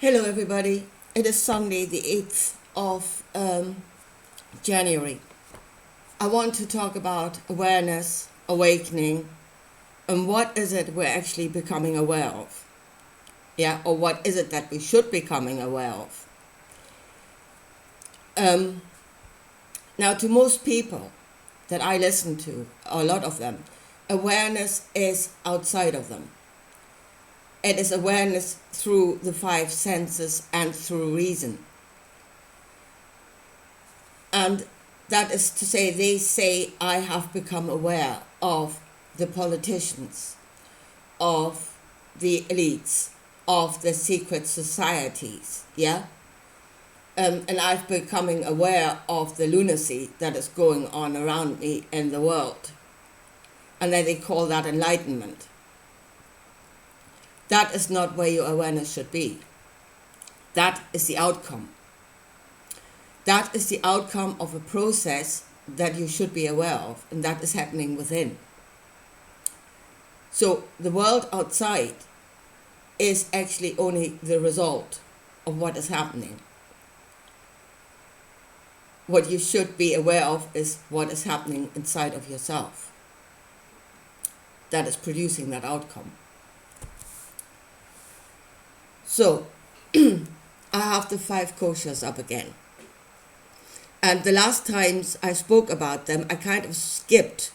Hello, everybody. It is Sunday, the 8th of January. I want to talk about awareness, awakening, and what is it we're actually becoming aware of? Yeah, or what is it that we should be becoming aware of? Now, to most people that I listen to, a lot of them, awareness is outside of them. It is awareness through the five senses and through reason. And that is to say, they say, I have become aware of the politicians, of the elites, of the secret societies, yeah? And I've becoming aware of the lunacy that is going on around me in the world. And then they call that enlightenment. That is not where your awareness should be. That is the outcome. That is the outcome of a process that you should be aware of, and that is happening within. So the world outside is actually only the result of what is happening. What you should be aware of is what is happening inside of yourself. That is producing that outcome. So, I have the 5 koshas up again. And the last times I spoke about them, I kind of skipped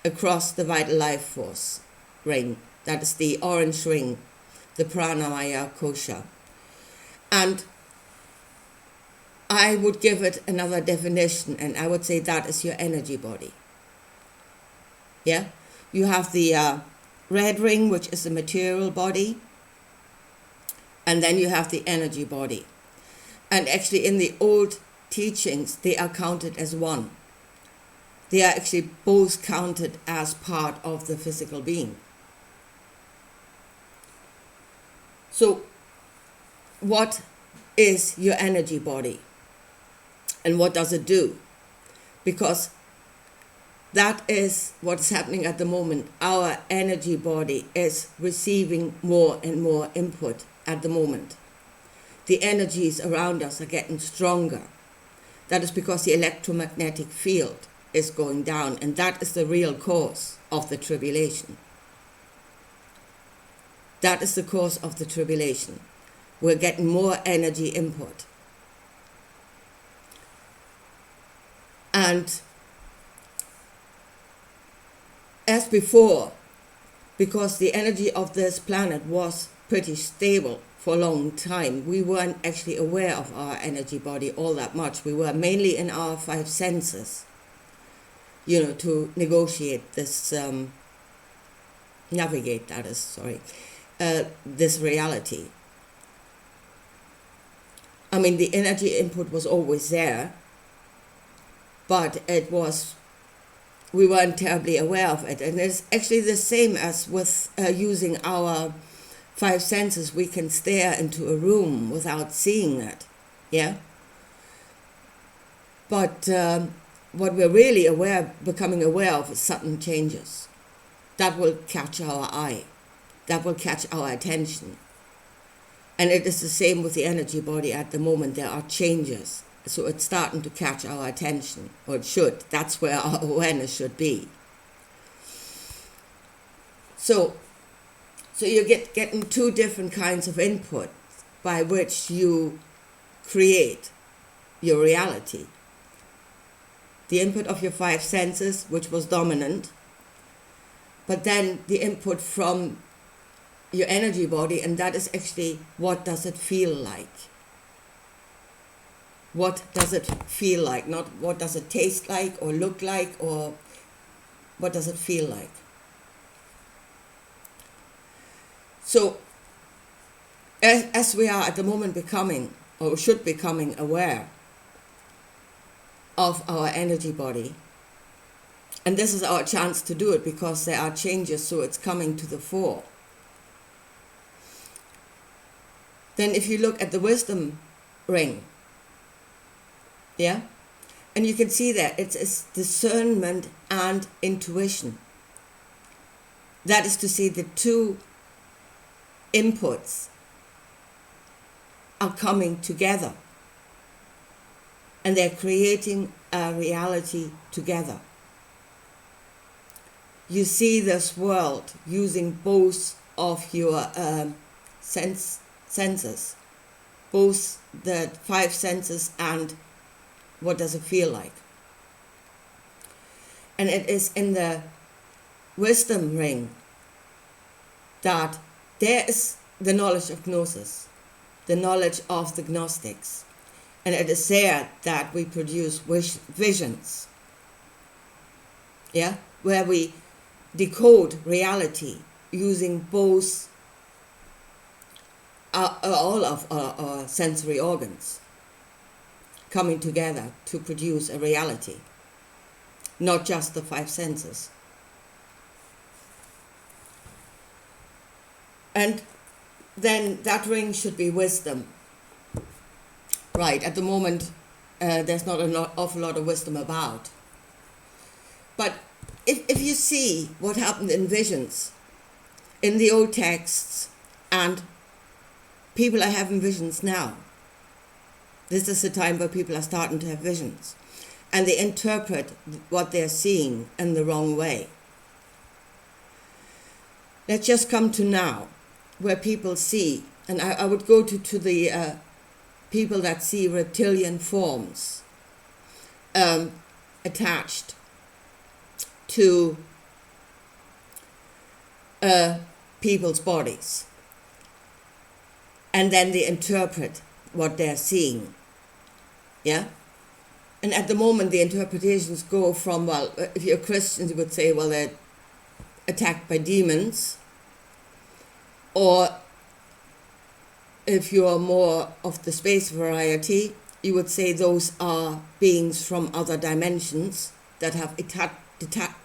across the vital life force ring. That is the orange ring, the pranamaya kosha. And I would give it another definition, and I would say that is your energy body. Yeah? You have the red ring, which is the material body. And then you have the energy body. And actually in the old teachings, they are counted as one. They are actually both counted as part of the physical being. So what is your energy body? And what does it do? Because that is what's happening at the moment. Our energy body is receiving more and more input at the moment. The energies around us are getting stronger. That is because the electromagnetic field is going down, and that is the real cause of the tribulation. That is the cause of the tribulation. We're getting more energy input. And as before, because the energy of this planet was pretty stable for a long time, we weren't actually aware of our energy body all that much. We were mainly in our 5 senses, to negotiate this, navigate, that is, this reality. I mean, the energy input was always there, but we weren't terribly aware of it. And it's actually the same as with using our 5 senses. We can stare into a room without seeing it, yeah? But what we're really becoming aware of is sudden changes. That will catch our eye. That will catch our attention. And it is the same with the energy body at the moment. There are changes. So it's starting to catch our attention, or it should. That's where our awareness should be. So you're getting 2 different kinds of input by which you create your reality. The input of your 5 senses, which was dominant, but then the input from your energy body, and that is actually, what does it feel like? What does it feel like? Not what does it taste like or look like, or what does it feel like? So as we are at the moment becoming, or should becoming, aware of our energy body, and this is our chance to do it because there are changes, so it's coming to the fore. Then if you look at the wisdom ring, yeah, and you can see that it's discernment and intuition. That is to say, the 2 inputs are coming together. And they're creating a reality together. You see this world using both of your senses, both the 5 senses and what does it feel like. And it is in the wisdom ring that there is the knowledge of Gnosis, the knowledge of the Gnostics. And it is there that we produce visions, yeah, where we decode reality using both all of our sensory organs coming together to produce a reality, not just the 5 senses. And then that ring should be wisdom. Right, at the moment, there's not an awful lot of wisdom about. But if you see what happened in visions, in the old texts, and people are having visions now, this is the time where people are starting to have visions, and they interpret what they're seeing in the wrong way. Let's just come to now, where people see, and I would go to the people that see reptilian forms attached to people's bodies. And then they interpret what they're seeing. Yeah? And at the moment, the interpretations go from, well, if you're Christians, you would say, well, they're attacked by demons. Or if you are more of the space variety, you would say those are beings from other dimensions that have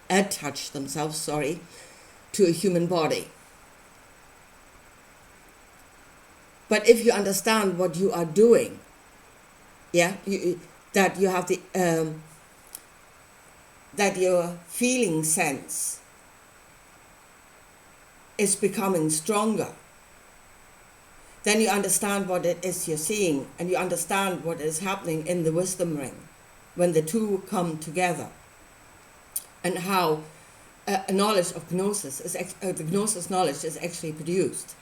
attached themselves, to a human body. But if you understand what you are doing, yeah, that you have that your feeling sense is becoming stronger, then you understand what it is you're seeing, and you understand what is happening in the wisdom ring when the two come together, and how a knowledge of Gnosis the Gnosis knowledge is actually produced.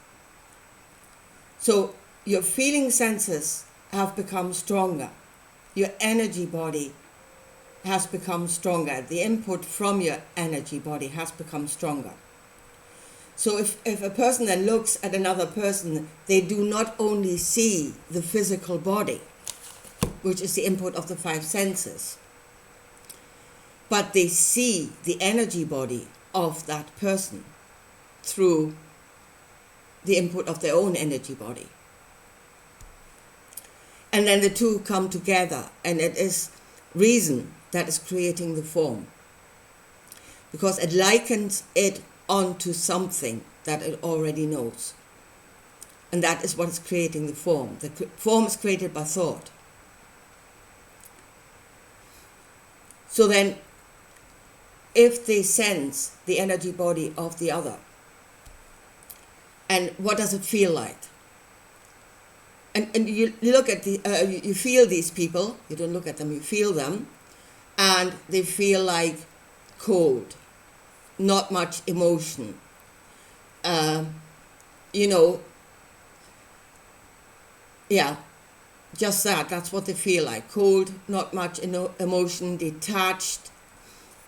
So your feeling senses have become stronger. Your energy body has become stronger. The input from your energy body has become stronger. So if a person then looks at another person, they do not only see the physical body, which is the input of the 5 senses, but they see the energy body of that person through the input of their own energy body. And then the two come together, and it is reason that is creating the form, because it likens it onto something that it already knows. And that is what is creating the form. The form is created by thought. So then, if they sense the energy body of the other, and what does it feel like? And you look at you feel these people, you don't look at them, you feel them, and they feel like cold, not much emotion. Just that's what they feel like. Cold, not much emotion, detached,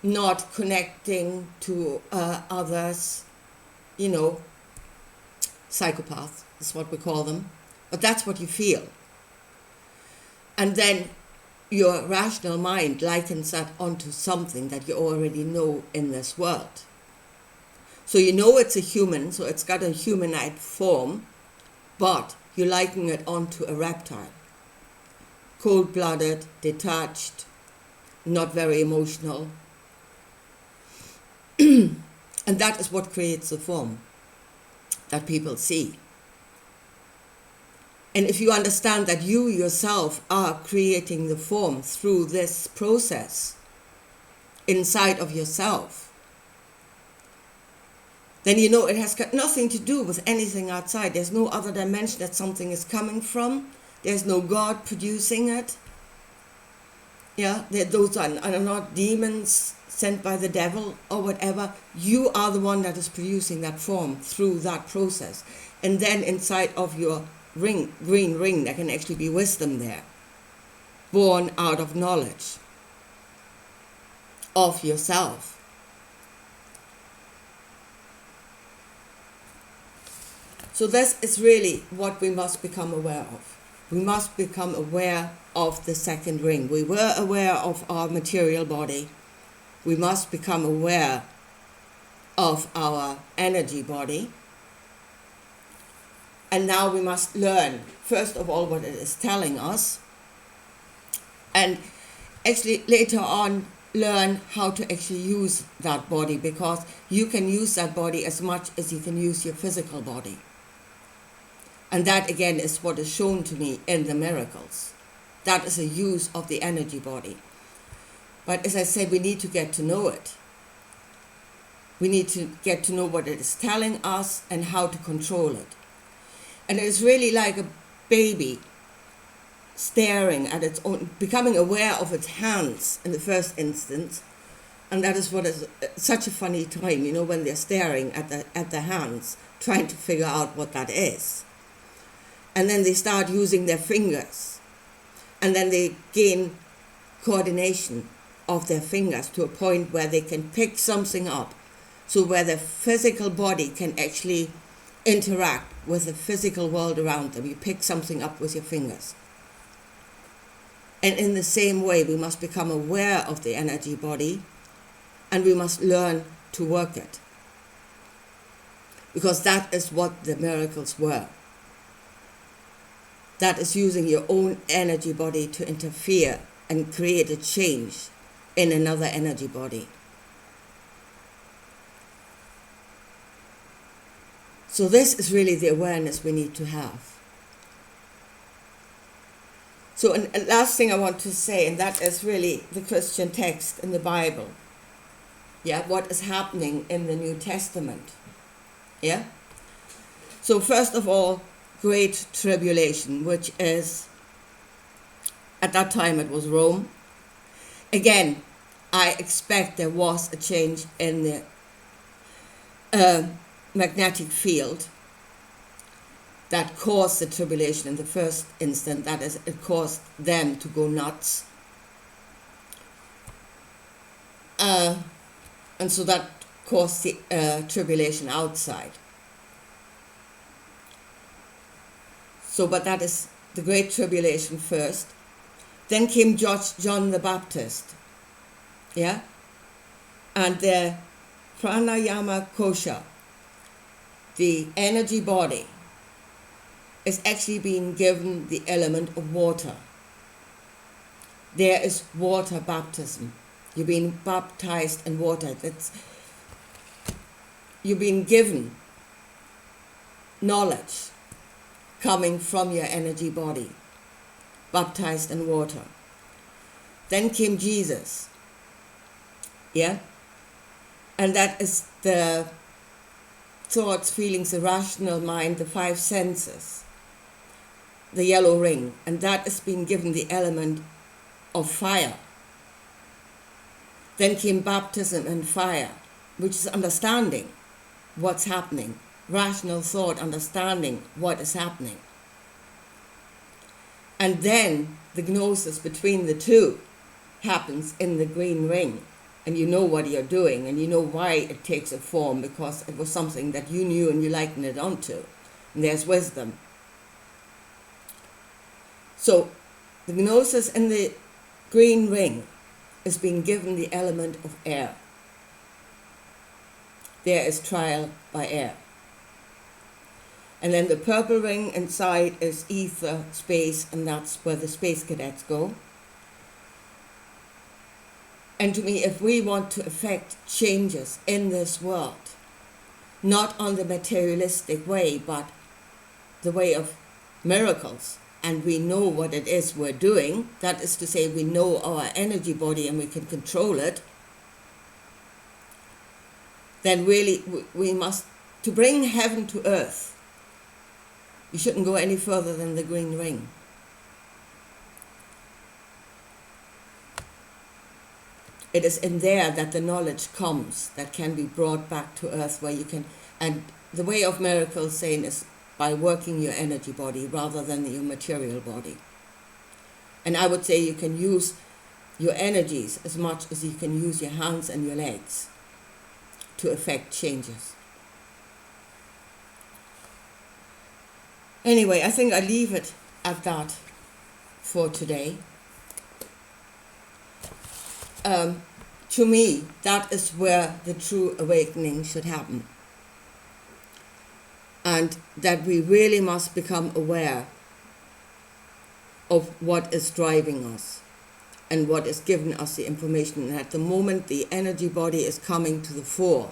not connecting to others, psychopaths is what we call them. But that's what you feel. And then your rational mind likens that onto something that you already know in this world. So you know it's a human, so it's got a humanoid form, but you liken it onto a reptile. Cold-blooded, detached, not very emotional. And that is what creates the form that people see. And if you understand that you yourself are creating the form through this process inside of yourself, then you know it has got nothing to do with anything outside. There's no other dimension that something is coming from. There's no God producing it. Yeah, those are not demons sent by the devil or whatever. You are the one that is producing that form through that process. And then inside of your ring, green ring, there can actually be wisdom there, born out of knowledge of yourself. So this is really what we must become aware of. We must become aware of the second ring. We were aware of our material body. We must become aware of our energy body. And now we must learn, first of all, what it is telling us. And actually later on, learn how to actually use that body, because you can use that body as much as you can use your physical body. And that again is what is shown to me in the miracles. That is a use of the energy body. But as I said, we need to get to know it. We need to get to know what it is telling us and how to control it. And it is really like a baby staring at its own, becoming aware of its hands in the first instance. And that is what is such a funny time, you know, when they're staring at the hands, trying to figure out what that is. And then they start using their fingers. And then they gain coordination of their fingers to a point where they can pick something up. So where the physical body can actually interact with the physical world around them. You pick something up with your fingers. And in the same way, we must become aware of the energy body, and we must learn to work it. Because that is what the miracles were. That is using your own energy body to interfere and create a change in another energy body. So this is really the awareness we need to have. So and last thing I want to say, and that is really the Christian text in the Bible. Yeah, what is happening in the New Testament. Yeah. So first of all, Great Tribulation, which is, at that time it was Rome. Again, I expect there was a change in the magnetic field that caused the tribulation in the first instant. That is, it caused them to go nuts. And so that caused the tribulation outside. So, but that is the Great Tribulation first. Then came John the Baptist. Yeah? And the pranayama kosha, the energy body, is actually being given the element of water. There is water baptism. You're being baptized in water. You're being given knowledge coming from your energy body, baptized in water. Then came Jesus. Yeah? And that is the thoughts, feelings, the rational mind, the five senses, the yellow ring. And that is being given the element of fire. Then came baptism in fire, which is understanding what's happening. Rational thought, understanding what is happening. And then the gnosis between the two happens in the green ring. And you know what you're doing, and you know why it takes a form, because it was something that you knew and you likened it onto. And there's wisdom. So the gnosis in the green ring is being given the element of air. There is trial by air. And then the purple ring inside is ether, space, and that's where the space cadets go. And to me, if we want to effect changes in this world, not on the materialistic way, but the way of miracles, and we know what it is we're doing, that is to say, we know our energy body and we can control it, then really we must, to bring heaven to earth, you shouldn't go any further than the green ring. it is in there that the knowledge comes that can be brought back to earth, where you can, and the way of miracles saying is by working your energy body rather than your material body. And I would say you can use your energies as much as you can use your hands and your legs to effect changes. Anyway, I think I leave it at that for today. To me, that is where the true awakening should happen. And that we really must become aware of what is driving us and what is giving us the information. And at the moment, the energy body is coming to the fore,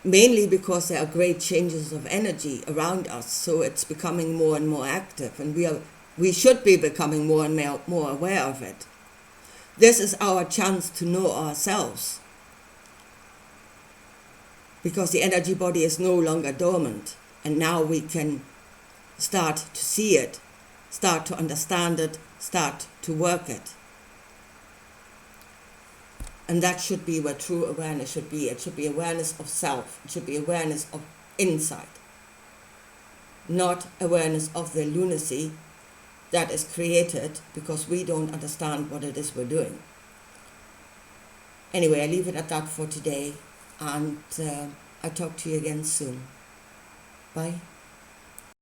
mainly because there are great changes of energy around us, so it's becoming more and more active, and we should be becoming more and more aware of it. This is our chance to know ourselves, because the energy body is no longer dormant, and now we can start to see it, start to understand it, start to work it. And that should be where true awareness should be. It should be awareness of self. It should be awareness of insight, not awareness of the lunacy that is created because we don't understand what it is we're doing. Anyway, I leave it at that for today, and I talk to you again soon. Bye.